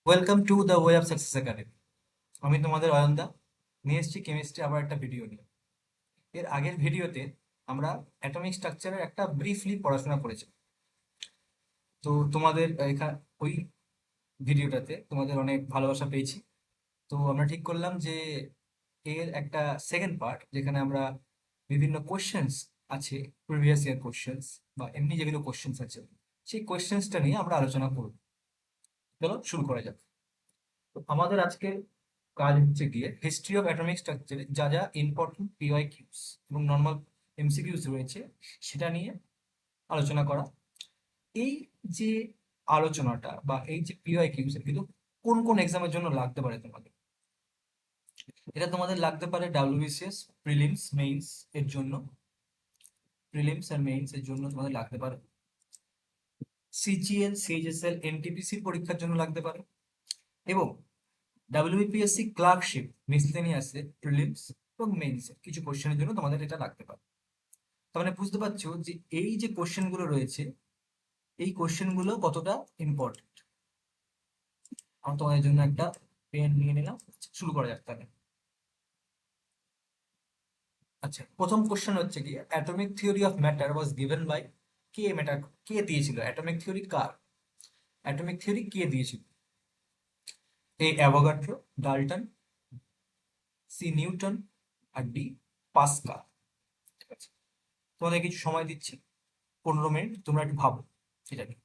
Welcome to the way of success academy. আমি তোমাদের অয়নদা নিয়ে এসেছি কেমিস্ট্রি আবার একটা ভিডিও নিয়ে। এর আগের ভিডিওতে আমরা অ্যাটমিক স্ট্রাকচারের একটা ব্রিফলি পড়াশোনা করেছি। তো তোমাদের ওই ভিডিওটাতে তোমাদের অনেক ভালোবাসা পেয়েছি। তো আমরা ঠিক করলাম যে এর একটা সেকেন্ড পার্ট, যেখানে আমরা বিভিন্ন কোশ্চেন্স আছে, প্রিভিয়াস ইয়ার কোশ্চেন্স বা এমনি যেগুলো কোশ্চেন্স আছে, সেই কোশ্চেন্সটা নিয়ে আমরা আলোচনা করব। চলো শুরু করা যাক। তো আমাদের আজকের কাজ হচ্ছে গিয়ে হিস্ট্রি অফ অ্যাটমিক স্ট্রাকচারে যা যা ইম্পর্টেন্ট পিওয়াই কিউস এবং নর্মাল এমসিকিউস রয়েছে সেটা নিয়ে আলোচনা করা। এই যে আলোচনাটা বা এই যে পিওয়াই কিউস এগুলো কোন কোন এক্সামের জন্য লাগতে পারে তোমাদের? এটা তোমাদের লাগতে পারে ডাব্লিউবিসিএস প্রিলিমস মেইনস এর জন্য, প্রিলিমস আর মেইনস এর জন্য তোমাদের লাগতে পারে। সিজিএল সিএইচএসএল এনটিপিসি পরীক্ষার জন্য লাগতে পারে, এবং ডাব্লিউবিপিএসসি ক্লার্কশিপ মিসলেনিয়াসের প্রিলিমস এবং মেইনসের কিছু কোশ্চেনের জন্য তোমাদের এটা লাগতে পারে। তার মানে বুঝতে পারছো যে এই যে কোশ্চেনগুলো রয়েছে, এই কোশ্চেনগুলো কতটা ইম্পর্টেন্ট। আমি তোমাদের জন্য একটা পেন নিয়ে নিলাম, শুরু করা যাক তাহলে। আচ্ছা, প্রথম কোশ্চেন হচ্ছে কি, atomic theory of matter was given by, কে দিয়েছিল অ্যাটমিক থিওরি? কার অ্যাটমিক থিওরি কে দিয়েছিল? A Avogadro, Dalton, C Newton, আর ডি পাস্কাল। ঠিক আছে, তোমাদের কিছু সময় দিচ্ছি, 15 মিনিট, তোমরা একটু ভাবো এটা নিয়ে।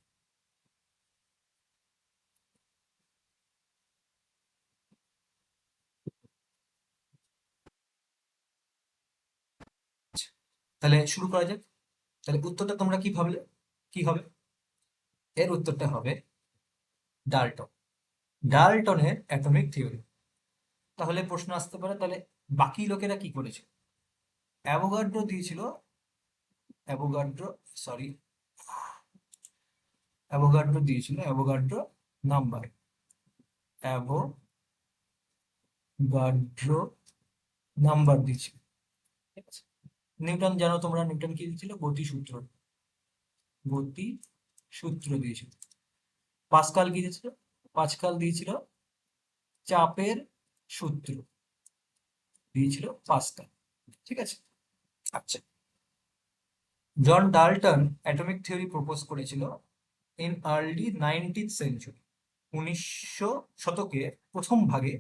আচ্ছা, তাহলে শুরু করা যাক। তাহলে উত্তরটা তোমরা কি ভাবলে? কি হবে? এর উত্তরটা হবে ডাল্টন, ডাল্টনের অ্যাটমিক থিওরি। তাহলে প্রশ্ন আসতে পারে, তাহলে বাকি লোকেরা কি করেছে? অ্যাভোগাড্রো দিয়েছিল, অ্যাভোগাড্রো, সরি, অ্যাভোগাড্রো দিয়েছিল, অ্যাভোগাড্রো নাম্বার, অ্যাভোগাড্রো নাম্বার দিয়েছিল। ঠিক আছে। নিউটন জানো তোমরা, নিউটন কি দিয়েছিল? গতিসূত্র, গতি সূত্র দিয়েছিল। পাস্কাল কি দিয়েছিল? পাস্কাল দিয়েছিল চাপের সূত্র, দিয়েছিল পাস্কাল। ঠিক আছে। আচ্ছা, John Dalton atomic theory propose করেছিল ইন আর্লি 19th সেঞ্চুরি, 1900 শতকের প্রথম ভাগে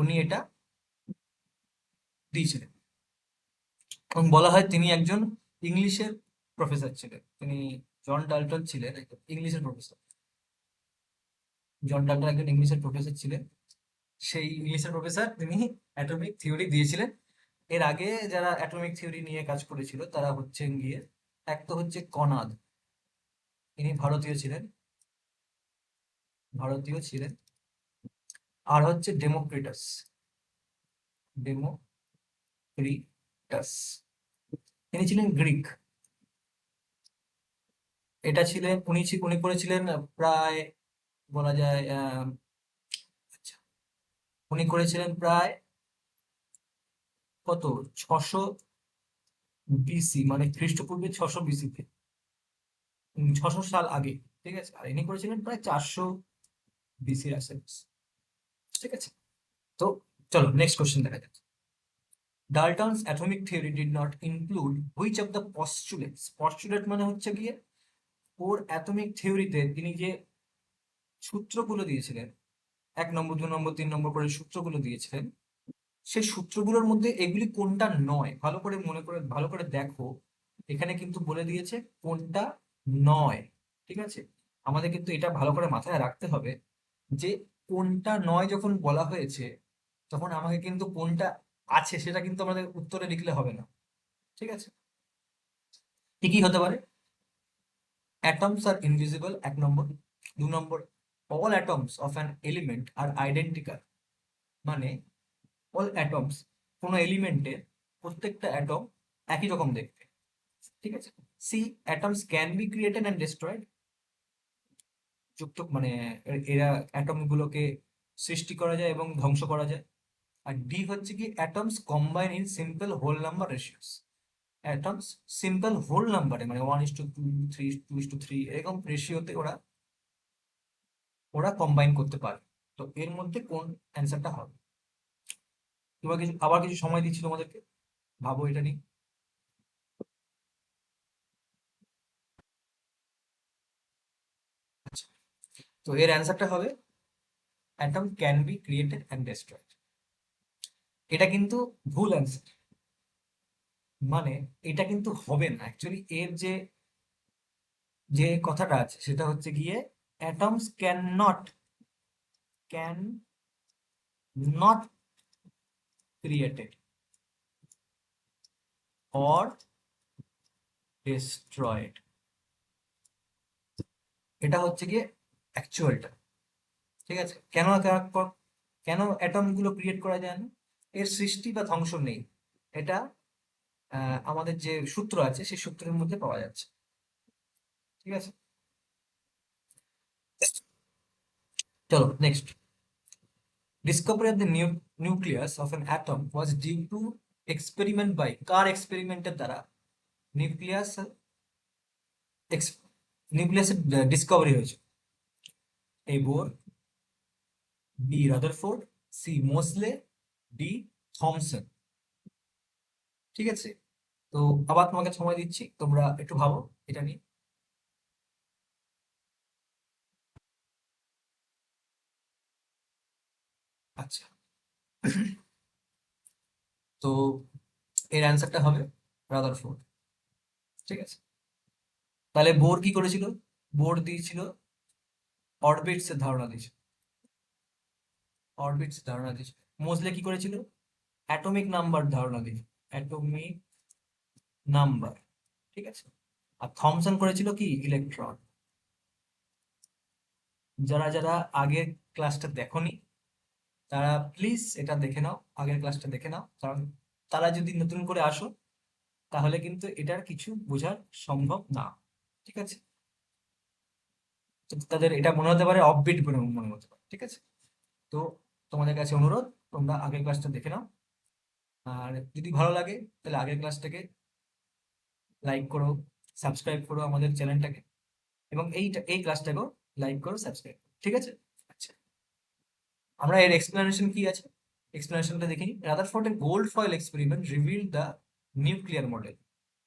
উনি এটা দিয়েছিলেন। এবং বলা হয় তিনি একজন ইংলিশের প্রফেসর ছিলেন। তিনি, জন ডাল্টন ছিলেন একজন ইংলিশের প্রফেসর। জন ডাল্টন একজন ইংলিশের প্রফেসর ছিলেন। সেই ইংলিশের প্রফেসর তিনি অ্যাটমিক থিওরি দিয়েছিলেন। এর আগে যারা অ্যাটমিক থিওরি নিয়ে কাজ করেছিল তারা হচ্ছেন গিয়ে, এক তো হচ্ছে কনাদ, ইনি ভারতীয় ছিলেন, ভারতীয় ছিলেন। আর হচ্ছে ডেমোক্রিটাস, ডেমোক্রিটাস, তিনি ছিলেন গ্রিক। এটা ছিলেন উনি করেছিলেন প্রায়, বলা যায় আচ্ছা, উনি করেছিলেন প্রায় কত, 600 বিসি, মানে খ্রিস্টপূর্বে 600 বিসিতে, 600 সাল আগে। ঠিক আছে, আর ইনি করেছিলেন প্রায় 400 বিসির আশেপাশে। ঠিক আছে। তো চলো নেক্সট কোশ্চেন দেখা যাক। Dalton's atomic theory did not include which of the postulates? Postulate মানে হচ্ছে গিয়ে ওর অ্যাটমিক থিওরিতে তিনি যে সূত্রগুলো দিয়েছিলেন, 1 নম্বর 2 নম্বর 3 নম্বর করে সূত্রগুলো দিয়েছিলেন, সেই সূত্রগুলোর মধ্যে এগুলি কোনটা নয়, ভালো করে মনে করে ভালো করে দেখো। এখানে কিন্তু বলে দিয়েছে কোনটা নয়। ঠিক আছে, আমাদের কিন্তু এটা ভালো করে মাথায় রাখতে হবে যে কোনটা নয় যখন বলা হয়েছে, তখন আমাকে কিন্তু কোনটা আছে সেটা কিন্তু আমাদের উত্তরে লিখলে হবে না। ঠিক আছে, কি কি হতে পারে? অ্যাটমস আর ইনভিজিবল, 1 নম্বর। 2 নম্বর, all atoms of an element are identical, মানে অল অ্যাটমস, কোনো এলিমেন্টের প্রত্যেকটা অ্যাটম একই রকম দেখতে। ঠিক আছে। C, atoms can be created and destroyed, যুক্ত মানে এরা অ্যাটম গুলোকে সৃষ্টি করা যায় এবং ধ্বংস করা যায়। আর ডি হচ্ছে কি, atoms combine in simple whole number ratios, atoms simple whole নাম্বারে, মানে 1:2, 3:2:3 এরকম রেশিওতে ওরা ওরা কম্বাইন করতে পারে। তো এর মধ্যে কোন অ্যান্সারটা হবে? তোমার কিছু আবার কিছু সময় দিচ্ছি তোমাদেরকে, ভাবো এটা নিয়ে। আচ্ছা, তো এর অ্যান্সারটা হবে atom can be created and destroyed. এটা কিন্তু ভুল অ্যান্সার। মানে এটা কিন্তু হবে না অ্যাকচুয়ালি। এর যে যে কথাটা আছে সেটা হচ্ছে গিয়ে atoms can not created or destroyed. এটা হচ্ছে গিয়ে অ্যাকচুয়ালটা। ঠিক আছে, কেন অ্যাটম গুলো ক্রিয়েট করা যায় না? এর সৃষ্টি বা ধ্বংস নেই। এটা আমাদের যে সূত্র আছে সেই সূত্রের মধ্যে পাওয়া যাচ্ছে। ঠিক আছে, চলো next. Discovery of the nucleus of an atom was due to experiment by, কার এক্সপেরিমেন্টের দ্বারা নিউক্লিয়াস নিউক্লিয়াসের ডিসকভারি হয়েছে? A Bohr, B Rutherford, C Moseley, D Thomson. ঠিক আছে, তো আবার তোমাকে সময় দিচ্ছি, তোমরা একটু ভাবো এটা নিয়ে। আচ্ছা, তো এর অ্যান্সারটা হবে রাদারফোর্ড। ঠিক আছে, তাহলে বোর কি করেছিল? বোর দিয়েছিল অরবিটস এর ধারণা দিয়েছিল। অরবিটস ধারণা দিয়েছিল। মোজলে কি করেছিল? অ্যাটমিক নাম্বার ধারণা দিয়েছিল, অ্যাটমিক নাম্বার। ঠিক আছে, আর থমসন করেছিল কি? ইলেকট্রন। যারা যারা আগের ক্লাসটা দেখোনি তারা প্লিজ এটা দেখে নাও, আগের ক্লাসটা দেখে নাও, কারণ তারা যদি নতুন করে আসো তাহলে কিন্তু এটার কিছু বোঝার সম্ভব না। ঠিক আছে, তো তাদের এটা মনে হতে পারে অফবিট বলে মনে হতে পারে। ঠিক আছে, তো তোমাদের কাছে অনুরোধ, তোমরা আগের ক্লাসটা দেখে নাও। আর যদি ভালো লাগে তাহলে আগের ক্লাসটাকে লাইক করো, সাবস্ক্রাইব করো আমাদের চ্যানেলটাকে, এবং এই ক্লাসটাকেও লাইক করো, সাবস্ক্রাইব করো। ঠিক আছে, আচ্ছা, আমরা এর এক্সপ্লেনেশন কি আছে এক্সপ্লেনেশনটা দেখি। রাদারফোর্ডের gold foil experiment reveal the nuclear model.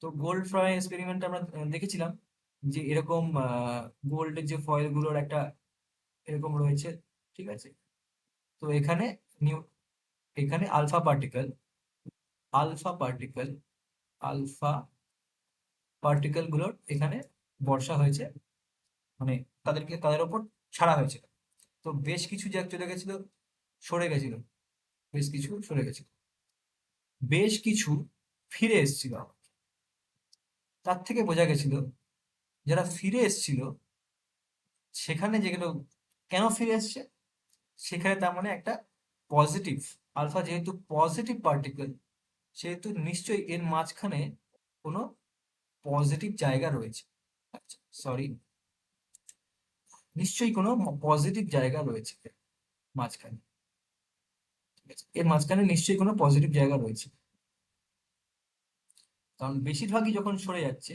তো গোল্ড ফয়েল এক্সপেরিমেন্ট আমরা দেখেছিলাম যে এরকম গোল্ডের যে ফয়েল গুলোর একটা এরকম রয়েছে। ঠিক আছে, তো এখানে নিউ এখানে আলফা পার্টিকেল আলফা পার্টিকেল গুলোর এখানে বর্ষা হয়েছে, মানে তাদের ওপর ছাড়া হয়েছিল। তো বেশ কিছু যা চলে গেছিল, সরে গেছিল, বেশ কিছু সরে গেছিল, বেশ কিছু ফিরে এসেছিল আবার। তার থেকে বোঝা গেছিল যারা ফিরে এসেছিল সেখানে যেগুলো কেন ফিরে এসছে, সেখানে তার মানে একটা পজিটিভ, আলফা যেহেতু পজিটিভ পার্টিকেল সেহেতু নিশ্চয়ই এর মাঝখানে কোনো পজিটিভ জায়গা রয়েছে। আচ্ছা, সরি, নিশ্চয়ই কোনো পজিটিভ জায়গা রয়েছে এর মাঝখানে। ঠিক আছে, এর মাঝখানে নিশ্চয়ই কোনো পজিটিভ জায়গা রয়েছে, কারণ বেশিরভাগই যখন সরে যাচ্ছে,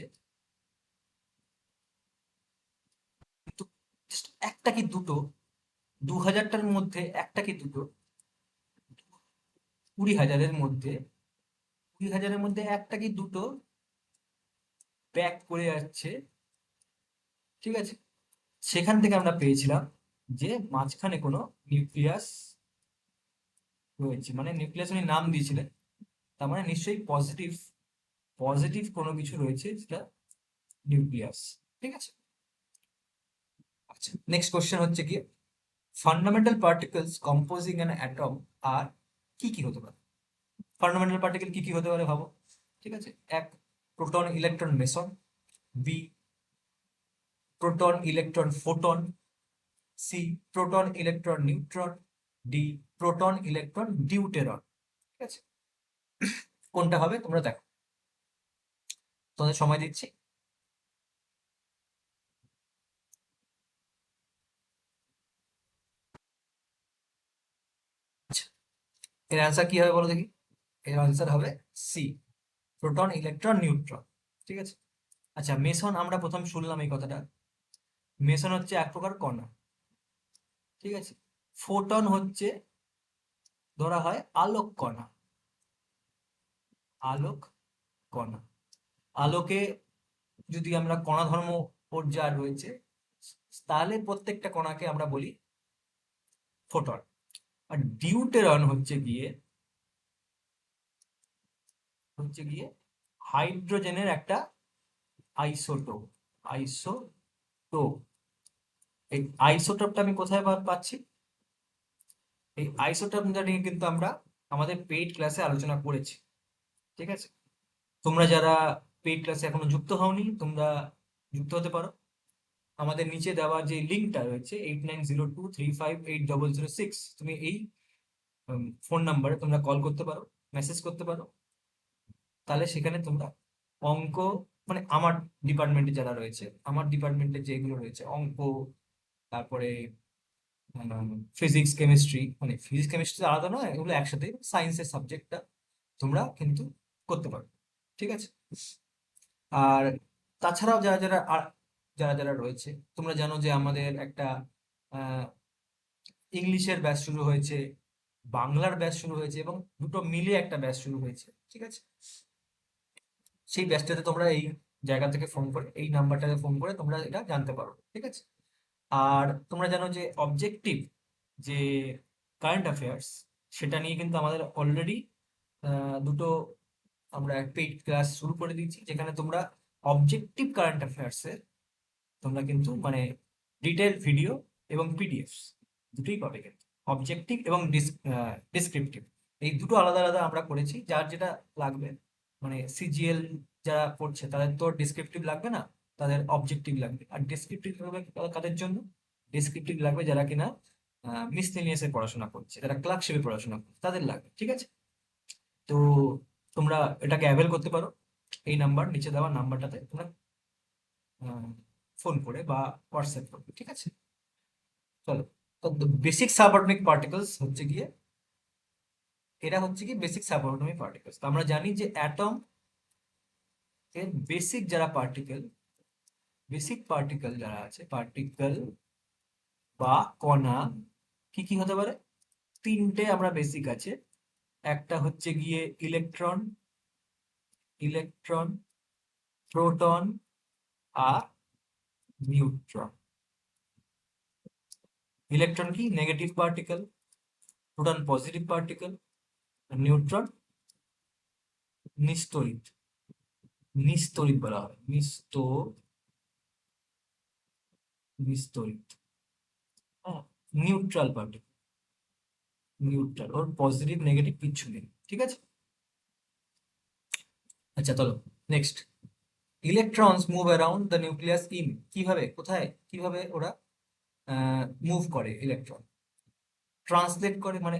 কিন্তু just একটা কি দুটো, 2000টার মধ্যে একটা কি দুটো, 20,000-এর মধ্যে 20,000-এর মধ্যে একটা কি দুটো ব্যাক করে যাচ্ছে। ঠিক আছে, সেখান থেকে আমরা পেয়েছিলাম যে মাঝখানে কোনো নিউক্লিয়াস রয়েছে, মানে নিউক্লিয়াস উনি নাম দিয়েছিলেন, তার মানে নিশ্চয়ই পজিটিভ পজিটিভ কোনো কিছু রয়েছে যেটা নিউক্লিয়াস। ঠিক আছে, আচ্ছা, নেক্সট কোশ্চেন হচ্ছে কি, fundamental particles composing an atom আর কি কি হতে পারে? ফান্ডামেন্টাল পার্টিকেল কি কি হতে পারে ভাবো। ঠিক আছে, এক, proton electron meson, B proton electron photon, C proton electron neutron, D proton electron deuteron. ঠিক আছে, কোনটা হবে তোমরা দেখো, তোমাদের সময় দিচ্ছি। আচ্ছা, এর অ্যান্সার কি হবে বলো দেখি। এর অ্যান্সার হবে সি প্রোটন ইলেকট্রন নিউট্রন। ঠিক আছে, আচ্ছা, মেসন আমরা প্রথম শুনলাম এই কথাটা। মেসন হচ্ছে এক প্রকার কণা। ঠিক আছে, ফোটন হচ্ছে ধরা হয় আলোক কণা। আলোক কণা, আলোকে যদি আমরা কণা ধর্ম ওর যা রয়েছে, তাহলে প্রত্যেকটা কণাকে আমরা বলি ফোটন। আর ডিউটেরন হচ্ছে গিয়ে হাইড্রোজেনের একটা আইসোটোপ। আইসোটোপ, এই আইসোটোপটা আমি কোথায় পাচ্ছি? এই আইসোটোপটা নিয়ে কিন্তু আমরা আমাদের পেইড ক্লাসে আলোচনা করেছি, ঠিক আছে? তোমরা যারা পেইড ক্লাসে এখনো যুক্ত হওনি, তোমরা যুক্ত হতে পারো। আমাদের নিচে দেওয়া যে লিঙ্কটা রয়েছে 8902358006, তুমি এই ফোন নাম্বারে তোমরা কল করতে পারো, মেসেজ করতে পারো। তাহলে সেখানে তোমরা অঙ্ক, মানে আমার ডিপার্টমেন্টে যারা রয়েছে, আমার ডিপার্টমেন্টে যেগুলো রয়েছে অঙ্ক, তারপরে ফিজিক্স কেমিস্ট্রি, মানে ফিজিক্স কেমিস্ট্রি আলাদা নয়, এগুলো একসাথে সায়েন্সের সাবজেক্টটা তোমরা কিন্তু করতে পারো, ঠিক আছে? আর তাছাড়াও যারা যারা রয়েছে, তোমরা জানো যে আমাদের একটা ইংলিশের ব্যাচ শুরু হয়েছে, বাংলার ব্যাচ শুরু হয়েছে, এবং দুটো মিলে একটা ব্যাচ শুরু হয়েছে, ঠিক আছে? সেই ব্যাচটাতে তোমরা এই জায়গা থেকে ফোন করে, এই নাম্বারটাতে ফোন করে তোমরা এটা জানতে পারো, ঠিক আছে? আর তোমরা জানো যে অবজেক্টিভ যে কারেন্ট অ্যাফেয়ার্স, সেটা নিয়ে কিন্তু আমাদের অলরেডি দুটো আমরা পেইড ক্লাস শুরু করে দিয়েছি, যেখানে তোমরা অবজেক্টিভ কারেন্ট অ্যাফেয়ার্সের তোমরা কিন্তু মানে ডিটেল ভিডিও এবং পিডিএফ দুটোই পাবে কিন্তু। অবজেক্টিভ এবং ডিসক্রিপটিভ, এই দুটো আলাদা আলাদা আমরা করেছি। যার যেটা লাগবে, মানে সিজিএল যারা পড়ছে তাদের তো ডিসক্রিপটিভ লাগবে না, তাদের অবজেক্টিভ লাগবে। আর ডিসক্রিপটিভ লাগবে কাদের জন্য? ডিসক্রিপটিভ লাগবে যারা কিনা মিসলেনিয়াসে পড়াশোনা করছে, যারা ক্লার্কশিপে পড়াশোনা করছে, তাদের লাগবে, ঠিক আছে? তো তোমরা এটাকে অ্যাভেল করতে পারো। এই নাম্বার, নিচে দেওয়া নাম্বারটাতে তোমরা ফোন করে বা হোয়াটসঅ্যাপ করবে, ঠিক আছে? চলো, তো বেসিক সাবঅর্ডিনেট পার্টিকলস হচ্ছে গিয়ে, এরা হচ্ছে কি বেসিক সাবঅর্ডিনেট পার্টিকলস। তো আমরা জানি যে অ্যাটম এর বেসিক যারা পার্টিকেল, বেসিক পার্টিকেল যারা আছে, পার্টিকেল বা কণা, কি কি হতে পারে? তিনটে আমরা বেসিক আছে। একটা হচ্ছে গিয়ে ইলেকট্রন, ইলেকট্রন, প্রোটন আর নিউট্রন। ইলেকট্রন কি? Negative particle, proton positive particle, neutron নিস্তড়িত, নিস্তড়িত বলা হয়, নিস্তড়িত। হ্যাঁ, নিউট্রাল পার্টিকেল, নিউট্রাল, ওর পজিটিভ নেগেটিভ কিচ্ছু নেই, ঠিক আছে? আচ্ছা চলো next. Electrons move around the nucleus in, কিভাবে, কোথায়, কিভাবে ওরা মুভ করে? ইলেকট্রন ট্রান্সলেট করে, মানে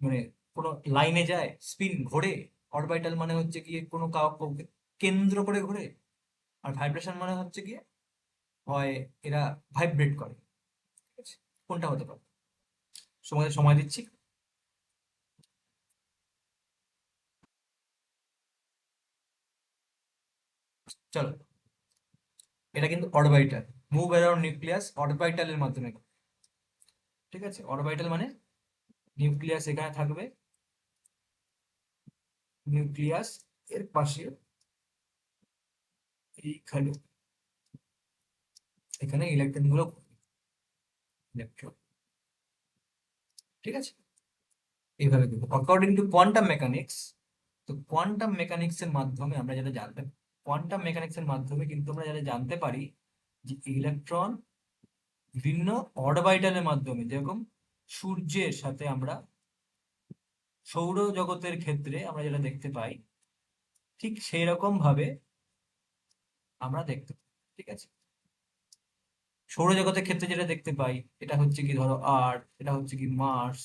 মানে কোনো লাইনে যায়, স্পিন ঘোরে। অরবিটাল মানে হচ্ছে গিয়ে কোনো কাউকে কেন্দ্র করে ঘোরে। আর ভাইব্রেশন মানে হচ্ছে গিয়ে হয় এরা ভাইব্রেট করে, ঠিক আছে? কোনটা হতে পারে? সময় সময় দিচ্ছি। চলো, এটা কিন্তু অরবিটাল, মুভ অ্যারাউন্ড নিউক্লিয়াস অরবিটালের মাধ্যমে, ঠিক আছে? অরবিটাল মানে নিউক্লিয়াস এখানে থাকবে, নিউক্লিয়াস এর পাশে এইখানে, এখানে ইলেকট্রন গুলো, ইলেকট্রন, ঠিক আছে? এইভাবে দেবো অ্যাকর্ডিং টু কোয়ান্টাম মেকানিক্স। তো কোয়ান্টাম মেকানিক্স এর মাধ্যমে আমরা যেটা জানতে, কোয়ান্টাম মেকানিক্স এর মাধ্যমে কিন্তু আমরা যেটা জানতে পারি যে ইলেকট্রন বিভিন্ন অরবিটালের মাধ্যমে, যেরকম সূর্যের সাথে আমরা সৌরজগতের ক্ষেত্রে আমরা যেটা দেখতে পাই, ঠিক সেই রকম ভাবে আমরা দেখতে পাই, ঠিক আছে? সৌরজগতের ক্ষেত্রে যেটা দেখতে পাই, এটা হচ্ছে কি, ধরো আর্থ, এটা হচ্ছে কি মার্স,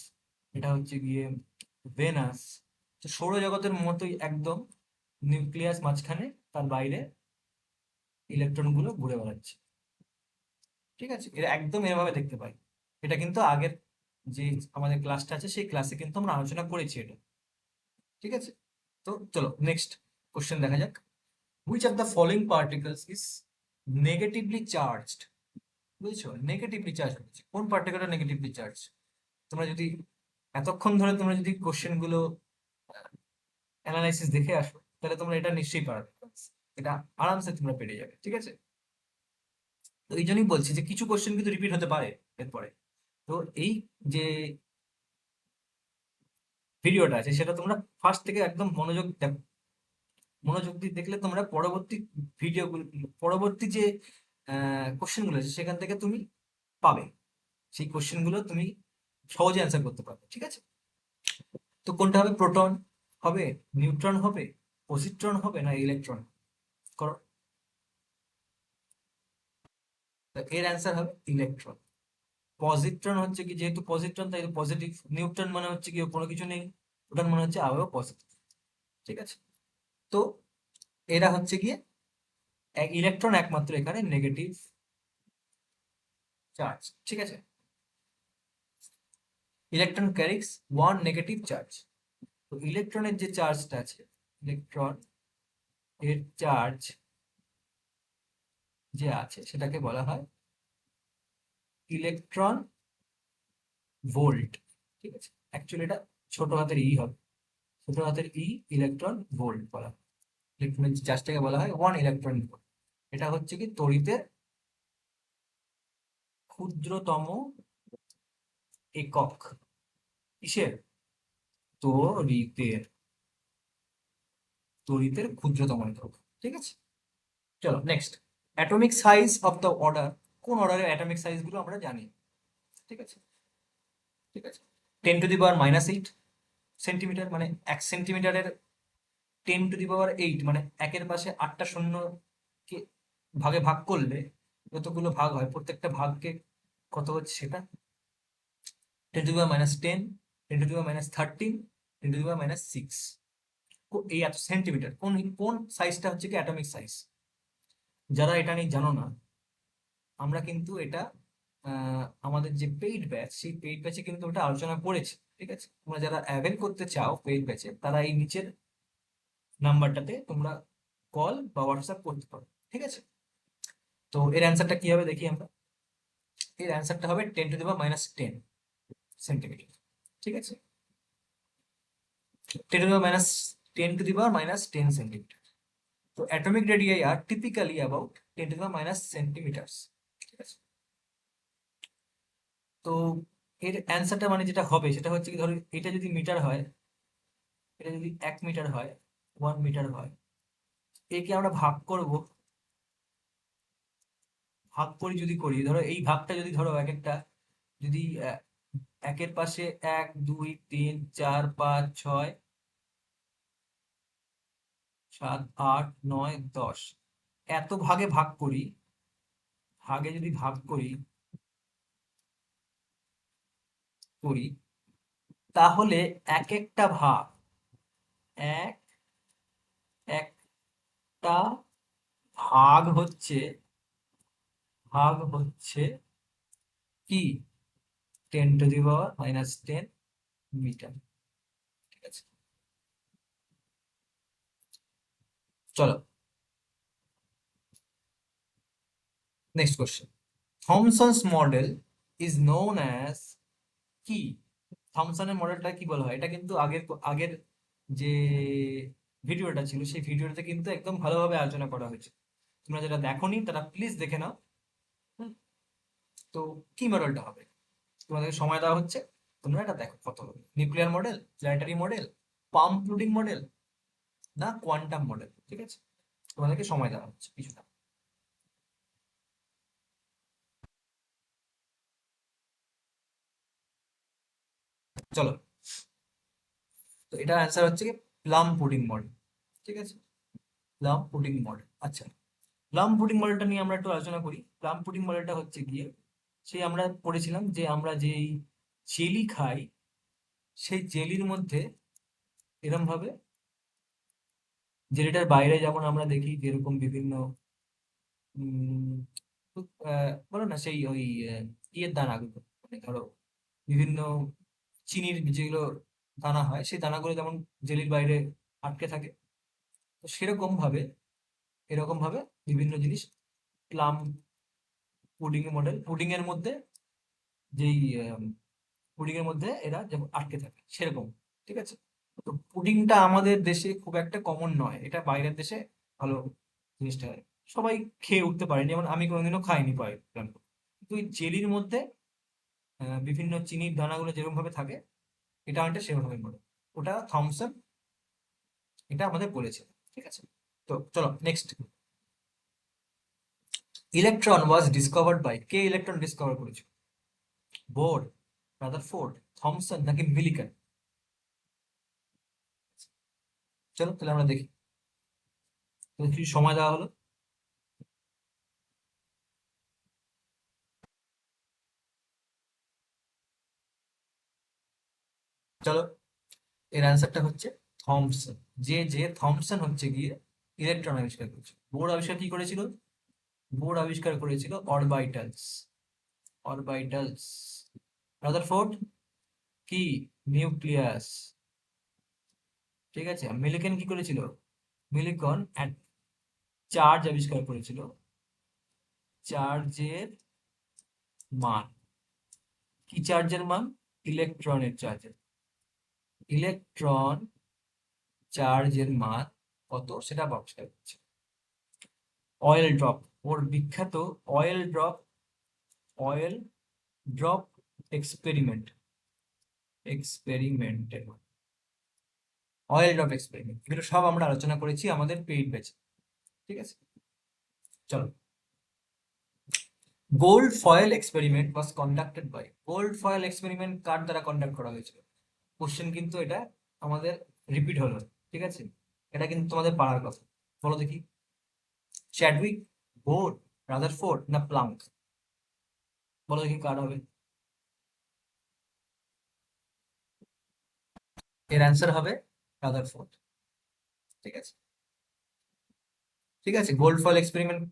এটা হচ্ছে গিয়ে ভেনাস। তো সৌরজগতের মতোই একদম, নিউক্লিয়াস মাঝখানে, তার বাইরে ইলেকট্রন গুলো ঘুরে বেড়াচ্ছে, ঠিক আছে? এটা একদম এভাবে দেখতে পাই। এটা কিন্তু আগের যে আমাদের ক্লাসটা আছে, সেই ক্লাসে কিন্তু আমরা আলোচনা করেছি এটা, ঠিক আছে? তো চলো নেক্সট কোশ্চেন দেখা যাক। Which of the following particles is negatively charged? বুঝছো, নেগেটিভলি চার্জ হচ্ছে কোন পার্টিকেলটা নেগেটিভলি চার্জ? তোমরা যদি এতক্ষণ ধরে তোমরা যদি কোশ্চেন গুলো অ্যানালাইসিস দেখে আসো, তাহলে তোমরা এটা নিশ্চয়ই পারবে, এটা আরামসে তোমরা পেরে যাবে, ঠিক আছে। তো এই জন্যই বলছি যে কিছু কোশ্চেন কিন্তু রিপিট হতে পারে এরপরে। তো এই যে ভিডিওটা আছে সেটা তোমরা ফার্স্ট থেকে একদম মনোযোগ দিয়ে দেখলে তোমরা পরবর্তী ভিডিওগুলো, পরবর্তী যে কোশ্চেন গুলো আছে সেখান থেকে তুমি পাবে, সেই কোশ্চেন গুলো তুমি সহজে অ্যান্সার করতে পারবে, ঠিক আছে। তো কোনটা হবে, প্রোটন হবে, নিউট্রন হবে, পজিট্রন হবে, না ইলেকট্রন? করো। তো এর অ্যান্সার হবে ইলেকট্রন। পজিট্রন হচ্ছে কি, যেহেতু পজিট্রন তাই পজিটিভ, নিউট্রন মানে হচ্ছে কি কোনো কিছু নেই, প্রোটন মানে হচ্ছে আবারও পজিটিভ, ঠিক আছে। তো এরা হচ্ছে গিয়ে ইলেকট্রন একমাত্র এখানে নেগেটিভ চার্জ, ঠিক আছে। Electron carries one negative charge. তো ইলেকট্রনের যে চার্জটা আছে, ইলেকট্রন এর চার্জ যে আছে সেটাকে বলা হয় ইলেকট্রন ভোল্ট, ঠিক আছে। অ্যাকচুয়ালি এটা ছোট হাতের ই হবে, ছোট হাতের ই, ইলেকট্রন ভোল্ট বলা হয়। ইলেকট্রনের যে চার্জটাকে বলা হয় ওয়ান ইলেকট্রন ভোল্ট। এটা হচ্ছে কি তড়িতের ক্ষুদ্রতম একক। কিসের? তড়িতের, তড়িতের ক্ষুদ্রতম একক, ঠিক আছে। চলো next, atomic size of the order. কোন অর্ডারের অ্যাটমিক সাইজ গুলো আমরা জানি, ঠিক আছে। ঠিক আছে, 10⁻⁻8 সেন্টিমিটার, মানে 1 সেন্টিমিটারের 10⁻8, মানে একের পাশে 8টা শূন্যকে ভাগে ভাগ করলে যতগুলো ভাগ হয় প্রত্যেকটা ভাগকে কত হচ্ছে সেটা 10⁻10, 10⁻13, 10⁻6। এই এত সেন্টিমিটার, কোন কোন সাইজটা হচ্ছে কি অ্যাটমিক সাইজ। যারা এটা নিয়ে জানো না, আমরা কিন্তু এটা আমাদের যে পেইড ব্যাচ, সেই পেইড ব্যাচে কিন্তু ওটা আলোচনা করেছি, ঠিক আছে। তোমরা যারা অ্যাভেল করতে চাও পেইড ব্যাচে, তারা এই নিচের নাম্বারটাতে তোমরা কল বা হোয়াটসঅ্যাপ করতে পারো, ঠিক আছে। তো এর অ্যান্সারটা কি হবে দেখি আমরা। এর অ্যান্সারটা হবে 10⁻10 সেন্টিমিটার, ঠিক আছে। 10⁻10⁻10 সেন্টিমিটার। তো atomic radii R typically about 10⁻- centimetres, ঠিক আছে। তো এর অ্যান্সারটা মানে যেটা হবে সেটা হচ্ছে কি, ধরো এটা যদি মিটার হয়, এটা যদি 1 মিটার হয়, 1 মিটার হয়, একে আমরা ভাগ করব, ভাগ করি যদি করি, ধরো এই ভাগটা যদি ধরো এক একটা, যদি একের পাশে 1 2 3 4 5 6 7 8 9 10 এত ভাগে ভাগ করি, ভাগে যদি ভাগ করি করি তাহলে এক একটা ভাগ, এক একটা ভাগ হচ্ছে, ভাগ হচ্ছে কি 10⁻10 মিটার, ঠিক আছে। চলো next question. Thomson's model is known as কি? থমসনের মডেলটা কি বলা হয়, এটা কিন্তু আগের আগের যে ভিডিওটা ছিল সেই ভিডিওটাতে কিন্তু একদম ভালোভাবে আলোচনা করা হয়েছে। তোমরা যারা দেখোনি তারা প্লিজ দেখে নাও। হুম, তো কি মডেলটা হবে, তোমাদেরকে সময় দেওয়া হচ্ছে, তোমরা এটা দেখো কত হবে। Nuclear model, planetary model, pump loading model, না কোয়ান্টাম মডেল, ঠিক আছে। তোমাদেরকে সময় দেওয়া হচ্ছে কিছুটা। চলো, তো এটার অ্যান্সার হচ্ছে কি প্লাম পুডিং মডেল, ঠিক আছে। প্লাম পুডিং মডেল, আচ্ছা। প্লাম পুডিং মডেলটা নিয়ে আমরা একটু আলোচনা করি। প্লাম পুডিং মডেলটা হচ্ছে গিয়ে, সেই আমরা পড়েছিলাম যে আমরা যেই জেলি খাই, সেই জেলির মধ্যে এরম ভাবে, জেলিটার বাইরে যেমন আমরা দেখি যেরকম বিভিন্ন উম, বলো না সেই ওই ইয়ের দানাগুলো, মানে ধরো বিভিন্ন চিনির যেগুলো দানা হয়, সেই দানাগুলো যেমন জেলির বাইরে আটকে থাকে, তো সেরকম ভাবে, এরকম ভাবে বিভিন্ন জিনিস প্লাম পুডিং মডেল, পুডিং এর মধ্যে যেই পুডিং এর মধ্যে এরা যেমন আটকে থাকে সেরকম, ঠিক আছে। তো পুডিংটা আমাদের দেশে খুব একটা কমন নয়, এটা বাইরের দেশে ভালো জিনিসটা হয়। সবাই খেয়ে উঠতে পারেনি, যেমন আমি কোনোদিনও খাইনি পাই, কিন্তু ওই জেলির মধ্যে বিভিন্ন চিনির দানাগুলো যেরকম ভাবে থাকে, এটা অনেকটা সেরকম ভাবে পড়ে। ওটা থমসন এটা আমাদের বলেছে, ঠিক আছে। তো চলো next. Electron was discovered by, কে ইলেকট্রন ডিসকভার করেছিল? বোর, রাদারফোর্ড, থমসন নাকি মিলিকান? চলো তাহলে আমরা দেখি, তো কিছু সময় দেওয়া হলো। চলো, এর অ্যান্সারটা হচ্ছে থমসন। যে থমসন হচ্ছে গিয়ে ইলেকট্রন আবিষ্কার করেছিল। বোর আবিষ্কার কি করেছিল? বোর আবিষ্কার করেছিল অরবাইটালস, অরবাইটালস। রাদারফোর্ড কি? নিউক্লিয়াস, ঠিক আছে। মিলিকন কি করেছিল? মিলিকন চার্জ আবিষ্কার করেছিল, চার্জের মান। কি চার্জের মান? ইলেকট্রনের চার্জের, ইলেকট্রন চার্জের মান কত সেটা আবিষ্কার করছে। অয়েল ড্রপ, ওর বিখ্যাত oil drop, oil drop experiment, এক্সপেরিমেন্টের, অয়েল ড্রপ এক্সপেরিমেন্ট, এগুলো সব আমরা আলোচনা করেছি আমাদের পেইড ব্যাচে, ঠিক আছে। চলো, gold foil experiment was conducted by, gold foil experiment কার দ্বারা কন্ডাক্ট করা হয়েছিল? কোশ্চেন কিন্তু এটা আমাদের রিপিট হলো, ঠিক আছে। এটা কিন্তু তোমাদের পারার কথা। বলো দেখি, চ্যাডউইক, বোর, রাদারফোর্ড না প্লাঙ্ক? বলো দেখি কার হবে। এর অ্যান্সার হবে রাদারফোর্ড, ঠিক আছে। ঠিক আছে, gold foil experiment,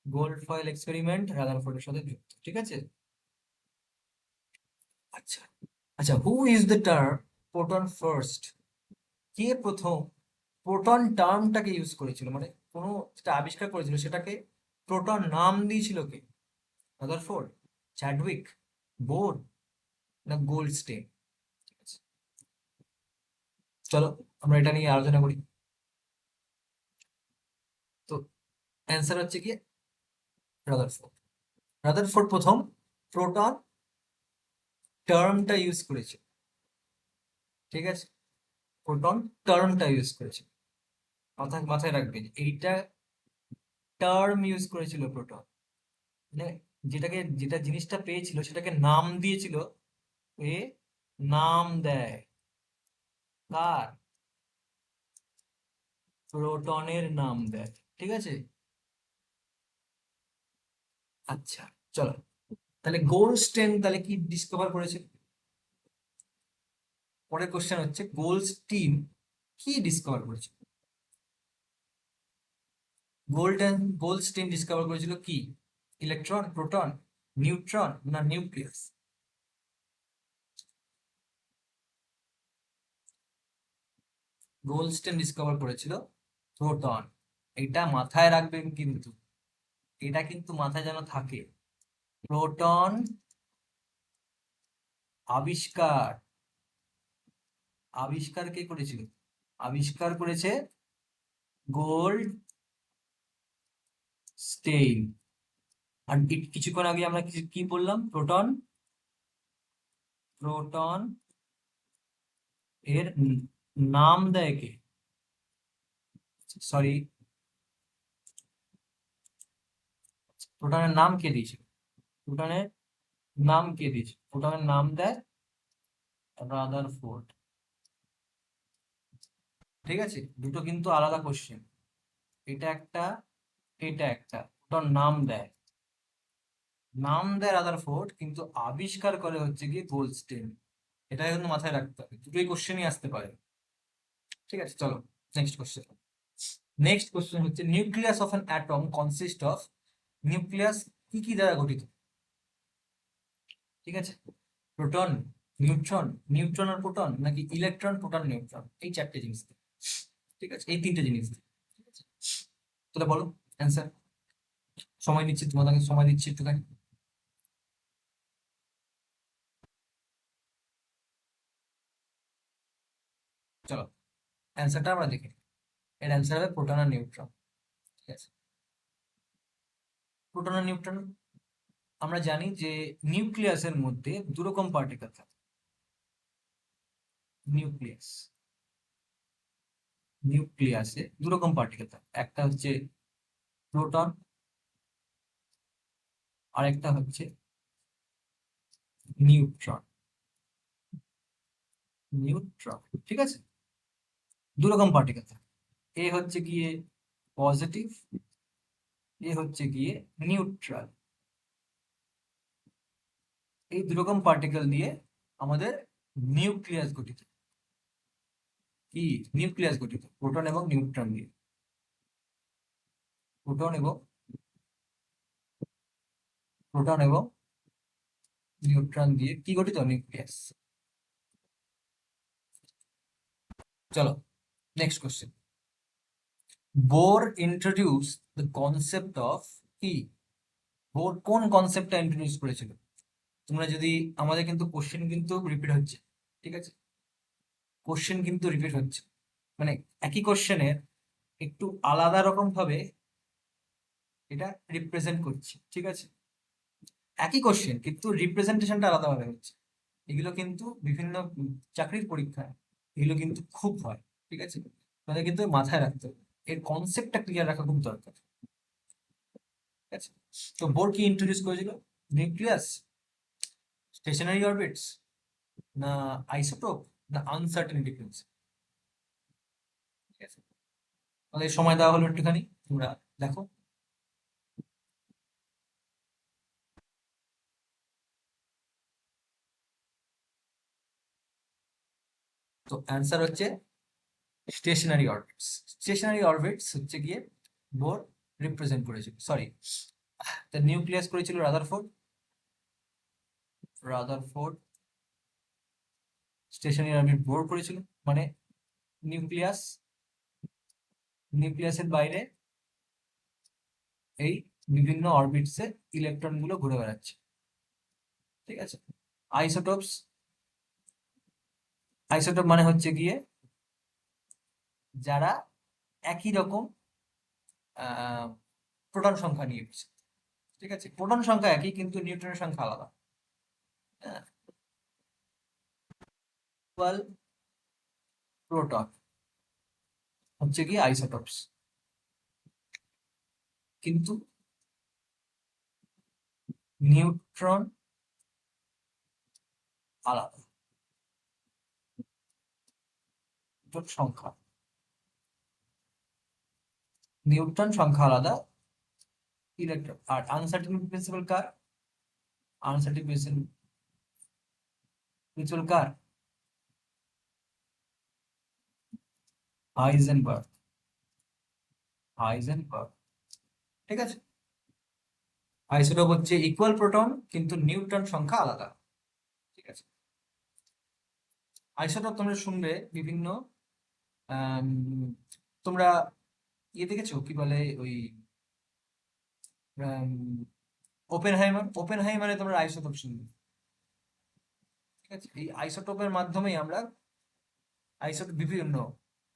gold foil experiment রাদারফোর্ডের সাথে যুক্ত, ঠিক আছে। আচ্ছা, আচ্ছা, who is the term proton first? কে প্রথম প্রোটন টার্মটাকে ইউজ করেছিল, মানে কোনো যেটা আবিষ্কার করেছিল সেটাকে প্রোটন নাম দিয়েছিল কে? রাদারফোর্ড, চ্যাডউইক, বোর না গোল্ডস্টেইন? ঠিক আছে, চলো আমরা এটা নিয়ে আলোচনা করি। তো অ্যান্সার হচ্ছে কি রাদারফোর্ড। রাদারফোর্ড প্রথম প্রোটন টার্মটা ইউজ করেছে, ঠিক আছে। প্রোটন টার্মটা ইউজ করেছে, মাথায় মাথায় রাখবেন এইটা, টার্ম ইউজ করেছিল প্রোটন, মানে যেটাকে, যেটা জিনিসটা পেয়েছিল সেটাকে নাম দিয়েছিল। এ নাম দেয় কার? প্রোটনের নাম দেয়, ঠিক আছে। আচ্ছা, চলো তাহলে গোল্ডস্টেন তাহলে কি ডিসকভার করেছে? পরের কোশ্চেন হচ্ছে গোল্ডস্টিন কি ডিসকভার করেছে? গোল্ডস্টিন ডিসকভার করেছিল কি? ইলেকট্রন, প্রোটন, নিউট্রন না নিউক্লিয়াস? গোল্ডস্টিন ডিসকভার করেছিল প্রোটন। এটা মাথায় রাখবেন কিন্তু, এটা কিন্তু মাথায় যেন থাকে। প্রোটন আবিষ্কার, আবিষ্কার কে করেছিল? আবিষ্কার করেছে গোল্ড স্টেইন। আর কিছুক্ষণ আগে আমরা কি বললাম? প্রোটন, প্রোটন এর নাম দেয় কে? সরি, প্রোটনের নাম কে দিয়েছে? প্রোটনের নাম কে দিয়েছে? প্রোটনের নাম দেয় রাদারফোর্ড, ঠিক আছে। দুটো কিন্তু আলাদা কোশ্চেন, এটা একটা, এটা একটা। প্রোটন নাম দেয়, নাম দেয় রাদারফোর্ড, কিন্তু আবিষ্কার করে হচ্ছে গিয়ে গোল্ডস্টেইন। এটা কিন্তু মাথায় রাখতে হবে, দুটোই কোশ্চেনই আসতে পারে, ঠিক আছে। চলো নেক্সট কোশ্চেন। নেক্সট কোশ্চেন হচ্ছে nucleus of an atom consist of, nucleus কি কি দ্বারা গঠিত? ঠিক আছে, প্রোটন, নিউট্রন, নিউট্রন আর প্রোটন নাকি ইলেকট্রন, প্রোটন, নিউট্রন, এই চারটে জিনিস দিয়ে। ঠিক আছে, এই তিনটে জিনিস দিয়ে, ঠিক আছে। তাহলে বলো অ্যান্সার, সময় দিচ্ছি তোমাদেরকে, সময় দিচ্ছি একটুখানি। চলো অ্যান্সারটা আমরা দেখি। এর অ্যান্সার হবে প্রোটন আর নিউট্রন। ঠিক আছে, প্রোটন আর নিউট্রন আমরা জানি যে নিউক্লিয়াসের মধ্যে দু রকম পার্টিকেল থাকে। নিউক্লিয়াস, নিউক্লিয়াসে দু রকম পার্টিকেল থাকে, একটা হচ্ছে প্রোটন আর একটা হচ্ছে নিউট্রন। নিউট্রন, ঠিক আছে, দু রকম পার্টিকেল থাকে। এ হচ্ছে গিয়ে পজিটিভ, এ হচ্ছে গিয়ে নিউট্রাল। এই দু রকম পার্টিকেল দিয়ে আমাদের নিউক্লিয়াস গঠিত। কি নিউক্লিয়াস গঠিত? প্রোটন এবং নিউট্রন দিয়ে। প্রোটন এবং প্রোটন এবং নিউট্রন দিয়ে কি গঠিত? নিউক্লিয়াস। চলো next question. Bohr introduce the concept of কি? বোর কোন কনসেপ্টটা ইন্ট্রোডিউস করেছিল? তোমরা যদি, আমাদের কিন্তু কোশ্চেন কিন্তু রিপিট হচ্ছে, ঠিক আছে, কোশ্চেন কিন্তু রিপিট হচ্ছে, মানে একই কোশ্চেনের একটু আলাদা রকম ভাবে এটা রিপ্রেজেন্ট করছি, ঠিক আছে, একই কোশ্চেন কিন্তু রিপ্রেজেন্টেশনটা আলাদাভাবে হচ্ছে। এগুলো কিন্তু বিভিন্ন চাকরির পরীক্ষায় এগুলো কিন্তু খুব হয়, ঠিক আছে, তোমাদের কিন্তু মাথায় রাখতে হবে, এর কনসেপ্টটা ক্লিয়ার রাখা খুব দরকার। ঠিক আছে, তো বোর কি ইন্ট্রোডিউস করেছিল? নিউক্লিয়াস, স্টেশনারি অরবিটস, না আইসোটোপ, না আনসার্টেনিটি প্রিন্সিপাল? ঠিক আছে, আমাদের সময় দেওয়া হলো একটুখানি, তোমরা দেখো। তো অ্যান্সার হচ্ছে স্টেশনারি অরবিটস। স্টেশনারি অরবিটস হচ্ছে গিয়ে বোর রিপ্রেজেন্ট করেছিল, সরি, তা নিউক্লিয়াস করেছিল Rutherford. Rutherford stationary orbit Bohr করেছিল, মানে নিউক্লিয়াস, নিউক্লিয়াসের বাইরে এই বিভিন্ন অরবিটসে ইলেকট্রন গুলো ঘুরে বেড়াচ্ছে। ঠিক আছে, আইসোটোপস, আইসোটোপ মানে হচ্ছে গিয়ে যারা একই রকম প্রোটন সংখ্যা নিয়ে এসেছে। ঠিক আছে, প্রোটন সংখ্যা একই কিন্তু নিউট্রনের সংখ্যা আলাদা। ইকুয়াল প্রোটন হচ্ছে গিয়ে আইসোটোপস, কিন্তু নিউট্রন আলাদা, নিউট্রন সংখ্যা, নিউট্রন সংখ্যা আলাদা, ইলেকট্রন। আর আনসার্টেনিটি প্রিন্সিপাল কার? আনসার্টেনিটি প্রিন্সিপাল কার? Heisenberg, Heisenberg. ঠিক আছে, আইসোটোপ হচ্ছে ইকুয়াল প্রোটন কিন্তু নিউট্রন সংখ্যা আলাদা। ঠিক আছে, আইসোটোপ তোমরা শুনবে বিভিন্ন, আম, তোমরা ইয়ে দেখেছো কি বলে ওই ওপেনহাইমার, ওপেনহাইমারে তোমরা আইসোটোপ শুনবে। ঠিক আছে, এই আইসোটোপের মাধ্যমেই আমরা আইসোটোপ বিভিন্ন,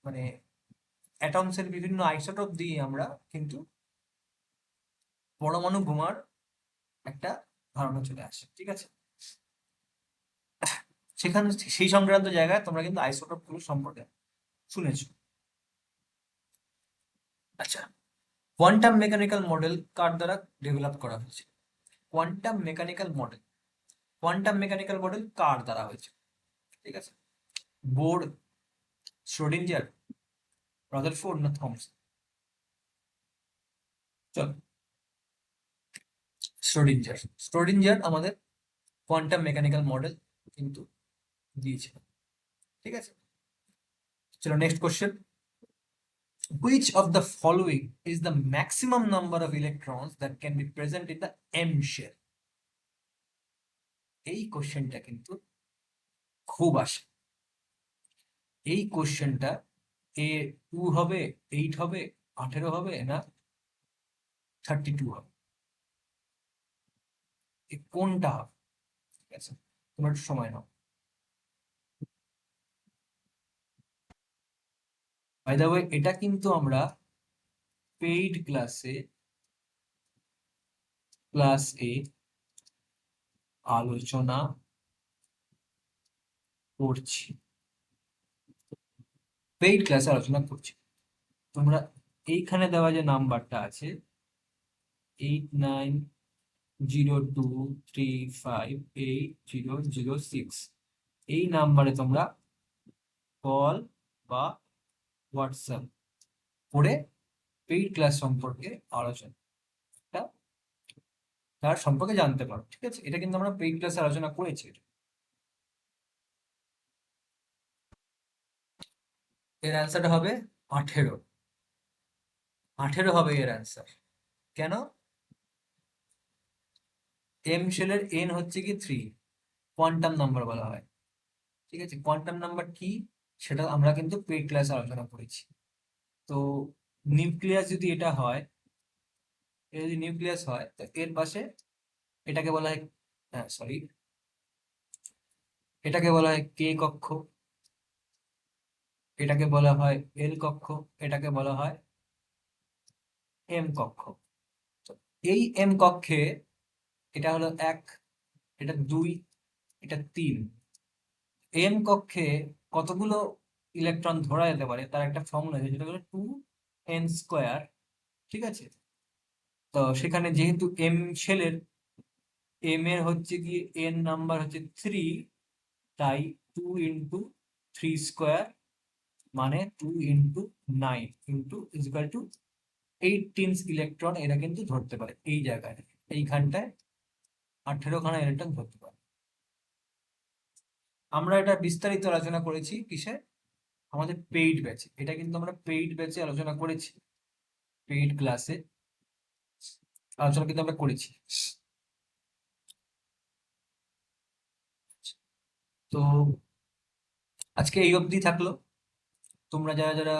মানে অ্যাটমসের বিভিন্ন আইসোটোপ দিয়ে আমরা কিন্তু পরমাণু বোমার একটা ধারণা চলে আসে। ঠিক আছে, সেখানে সেই সংক্রান্ত জায়গায় তোমরা কিন্তু আইসোটোপ গুলো সম্পর্কে শুনেছো। আচ্ছা, কোয়ান্টাম মেকানিক্যাল মডেল কার দ্বারা ডেভেলপ করা হয়েছে? Quantum mechanical model, quantum mechanical model কার দ্বারা হয়েছে? ঠিক আছে, বোর, শ্রোডিঞ্জার, রাদারফোর্ড না থমসন? চলো, শ্রোডিঞ্জার, শ্রোডিঞ্জার আমাদের কোয়ান্টাম মেকানিক্যাল মডেল কিন্তু দিয়েছে। ঠিক আছে, চলো next question. Which of the following is the maximum number of electrons that can be present in the M shell? এই কোশ্চেনটা কিন্তু খুব আসে। এই কোশ্চেনটা এ 2 হবে, 8 হবে, 18 হবে, না 32 হবে, এ কোনটা হবে? ঠিক আছে, তোমার একটু সময় নাও। বাই দ্য ওয়ে এটা কিন্তু আমরা পেইড ক্লাসে ক্লাস আলোচনা করছি, পেইড ক্লাসে আলোচনা করছি। তোমরা এইখানে দেওয়া যে নাম্বারটা আছে 8902358006, এই নাম্বারে তোমরা কল বা হোয়াটসঅ্যাপ করে পেইড ক্লাস সম্পর্কে আলোচনা তার সম্পর্কে জানতে পারো। ঠিক আছে, এটা কিন্তু আমরা পেইড ক্লাসে আলোচনা করেছি। এর অ্যান্সারটা হবে 18। 18 হবে এর অ্যান্সার। কেন? এম শেলের এন হচ্ছে কি 3, কোয়ান্টাম নাম্বার বলা হয়। ঠিক আছে, কোয়ান্টাম নাম্বার কি সেটা আমরা কিন্তু পেইড ক্লাসে আলোচনা করেছি। তো নিউক্লিয়াস যদি এটা হয়, এটা যদি নিউক্লিয়াস হয় তো এর পাশে এটাকে বলা হয়, হ্যাঁ সরি, এটাকে বলা হয় কে কক্ষ, এটাকে বলা হয় এল কক্ষ, এটাকে বলা হয় এম কক্ষ। তো এই এম কক্ষে এটা হলো 1, এটা 2, এটা 3। এম কক্ষে কতগুলো ইলেকট্রন ধরা যেতে পারে তার একটা ফর্মুলা আছে, যেটা হলো 2n²। ঠিক আছে, তো সেখানে যেহেতু এম শেলের এম এর হচ্ছে কি এন নাম্বার হচ্ছে 3, তাই 2 × 3² মানে 2 × 9 ইকুয়াল টু 18 ইলেকট্রন এরা কিন্তু ধরতে পারে এই জায়গায়, এইখানটায় 18খানা ইলেকট্রন ধরতে পারে। আমরা এটা বিস্তারিত আলোচনা করেছি কিসে, আমাদের পেইড ব্যাচে। এটা কিন্তু আমরা পেইড ব্যাচে আলোচনা করেছি, পেইড ক্লাসে আলোচনা কিন্তু আমরা করেছি। তো আজকে এই অবধি থাকলো। তোমরা যারা যারা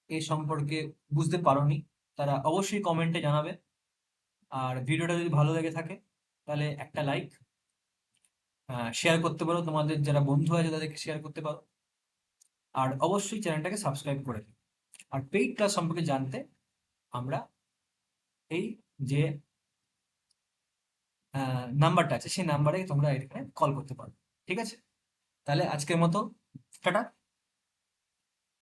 এই সম্পর্কে বুঝতে পারোনি তারা অবশ্যই কমেন্টে জানাবে। আর ভিডিওটা যদি ভালো লেগে থাকে তাহলে একটা লাইক, শেয়ার করতে পারো, তোমাদের যারা বন্ধু আছে তাদেরকে শেয়ার করতে পারো। আর অবশ্যই চ্যানেলটাকে সাবস্ক্রাইব করে দিও। আর পেইড ক্লাস সম্পর্কে জানতে আমরা এই যে নাম্বারটা আছে সেই নাম্বারে তোমরা এখানে কল করতে পারো। ঠিক আছে, তাহলে আজকের মতো টাটা।